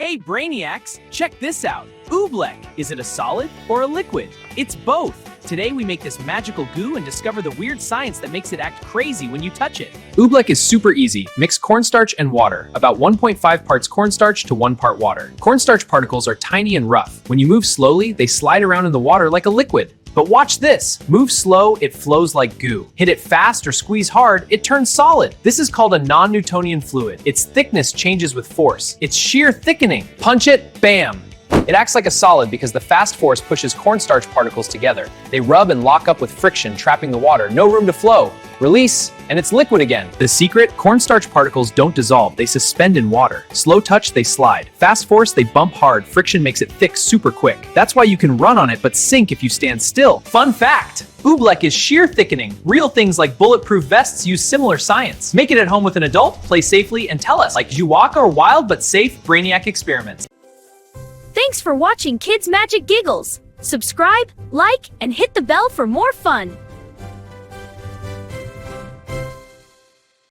Hey Brainiacs, check this out. Oobleck, is it a solid or a liquid? It's both. Today we make this magical goo and discover the weird science that makes it act crazy when you touch it. Oobleck is super easy. Mix cornstarch and water, about 1.5 parts cornstarch to 1 part water. Cornstarch particles are tiny and rough. When you move slowly, they slide around in the water like a liquid. But watch this. Move slow, it flows like goo. Hit it fast or squeeze hard, it turns solid. This is called a non-Newtonian fluid. Its thickness changes with force. It's shear thickening. Punch it, bam. It acts like a solid because the fast force pushes cornstarch particles together. They rub and lock up with friction, trapping the water. No room to flow. Release, and it's liquid again. The secret? Cornstarch particles don't dissolve, they suspend in water. Slow touch, they slide. Fast force, they bump hard. Friction makes it thick super quick. That's why you can run on it but sink if you stand still. Fun fact! Oobleck is shear thickening. Real things like bulletproof vests use similar science. Make it at home with an adult, play safely, and tell us, like you walk or wild but safe Brainiac experiments. Thanks for watching Kids Magic Giggles. Subscribe, like, and hit the bell for more fun.